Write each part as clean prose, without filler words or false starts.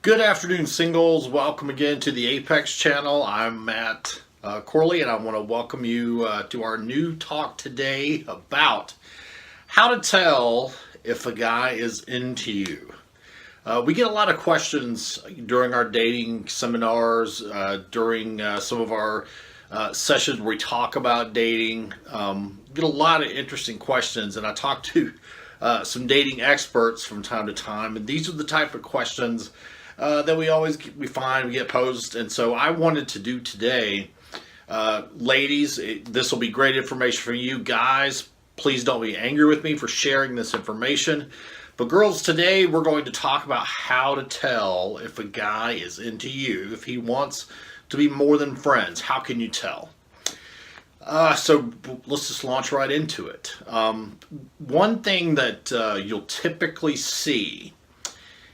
Good afternoon, singles. Welcome again to the Apex channel. I'm Matt Corley, and I want to welcome you to our new talk today about how to tell if a guy is into you. We get a lot of questions during our dating seminars, during some of our sessions where we talk about dating. Get a lot of interesting questions, and I talk to some dating experts from time to time, and these are the type of questions that we find we get posed. And so I wanted to do today, ladies, this will be great information for you. Guys, please don't be angry with me for sharing this information. But girls, today we're going to talk about how to tell if a guy is into you, if he wants to be more than friends. How can you tell? So let's just launch right into it. One thing that you'll typically see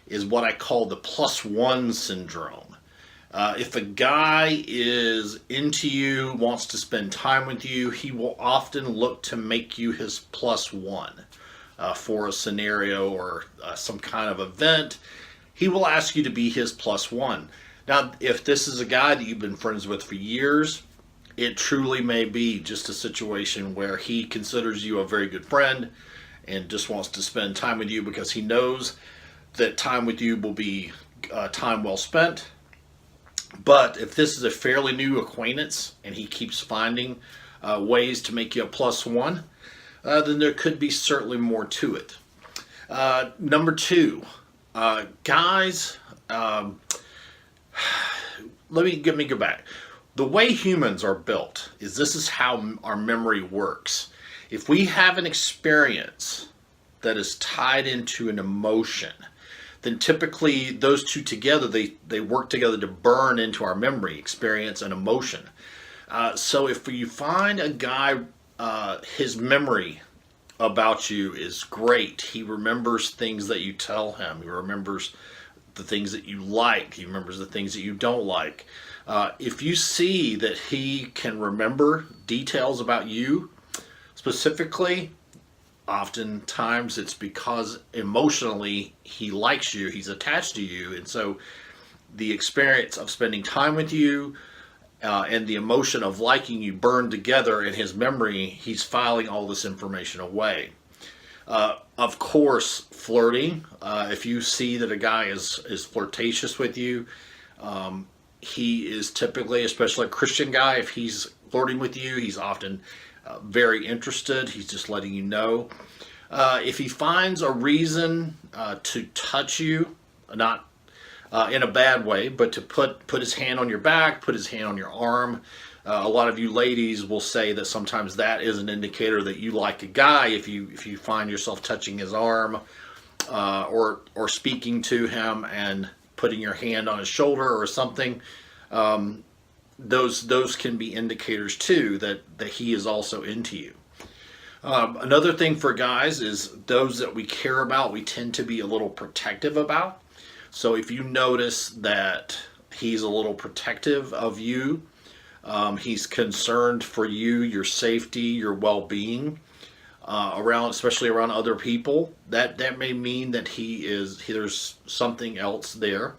is what I call the +1 syndrome. If a guy is into you, wants to spend time with you, he will often look to make you his +1 for a scenario or some kind of event. He will ask you to be his +1. Now, if this is a guy that you've been friends with for years, it truly may be just a situation where he considers you a very good friend and just wants to spend time with you because he knows that time with you will be time well spent. But if this is a fairly new acquaintance and he keeps finding ways to make you a +1, then there could be certainly more to it. Number two, guys, let me go back. The way humans are built is this is how our memory works. If we have an experience that is tied into an emotion, then typically those two together, they work together to burn into our memory, experience, and emotion. So if you find a guy, his memory about you is great. He remembers things that you tell him. He remembers the things that you like. He remembers the things that you don't like. If you see that he can remember details about you specifically, oftentimes it's because emotionally he likes you, he's attached to you, and so the experience of spending time with you and the emotion of liking you burn together in his memory. He's filing all this information away. Of course, flirting. If you see that a guy is flirtatious with you, he is typically, especially a Christian guy, if he's flirting with you, he's often very interested. He's just letting you know. If he finds a reason to touch you, not in a bad way, but to put his hand on your back, put his hand on your arm. A lot of you ladies will say that sometimes that is an indicator that you like a guy. If you find yourself touching his arm or speaking to him and putting your hand on his shoulder or something, those can be indicators too that he is also into you. Another thing for guys is those that we care about, we tend to be a little protective about. So if you notice that he's a little protective of you, he's concerned for you, your safety, your well-being, especially around other people, that may mean that there's something else there.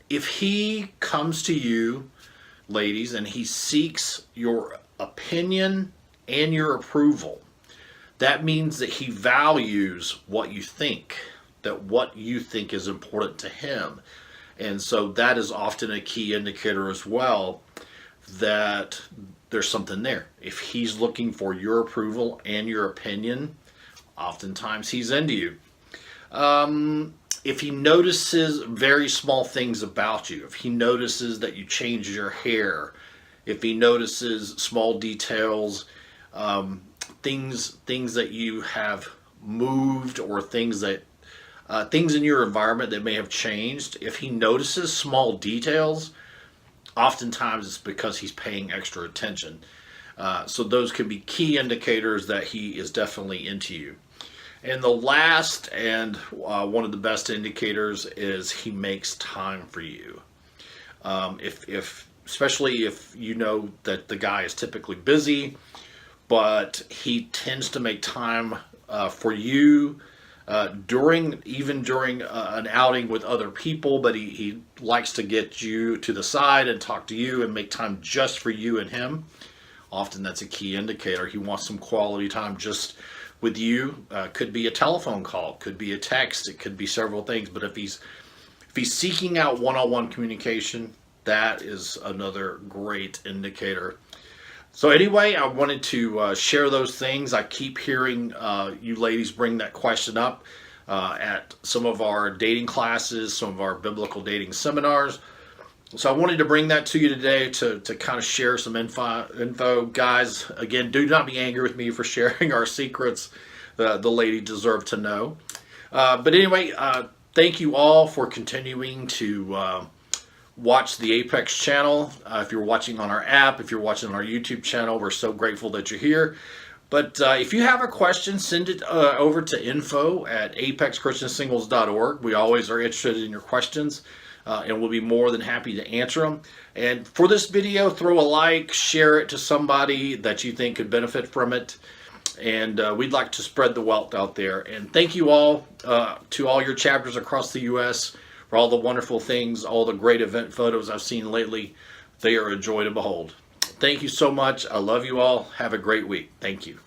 If he comes to you, ladies, and he seeks your opinion and your approval, that means that he values what you think, that what you think is important to him. And so that is often a key indicator as well that there's something there. If he's looking for your approval and your opinion, oftentimes he's into you. If he notices very small things about you, if he notices that you changed your hair, if he notices small details, things that you have moved, or things in your environment that may have changed, if he notices small details, oftentimes it's because he's paying extra attention. So those could be key indicators that he is definitely into you. And the last and one of the best indicators is he makes time for you. Especially if you know that the guy is typically busy, but he tends to make time for you even during an outing with other people, but he likes to get you to the side and talk to you and make time just for you and him. Often that's a key indicator. He wants some quality time just with you. Could be a telephone call, could be a text, it could be several things. But if he's seeking out one-on-one communication, that is another great indicator. So anyway, I wanted to share those things. I keep hearing you ladies bring that question up at some of our dating classes, some of our biblical dating seminars. So I wanted to bring that to you today to kind of share some info. Guys, again, do not be angry with me for sharing our secrets. The lady deserved to know. But anyway, thank you all for continuing to watch the Apex channel. If you're watching on our app, if you're watching on our YouTube channel, we're so grateful that you're here. But if you have a question, send it over to info@apexchristiansingles.org. We always are interested in your questions, and we'll be more than happy to answer them. And for this video, throw a like, share it to somebody that you think could benefit from it. And we'd like to spread the wealth out there. And thank you all to all your chapters across the U.S. for all the wonderful things, all the great event photos I've seen lately. They are a joy to behold. Thank you so much. I love you all. Have a great week. Thank you.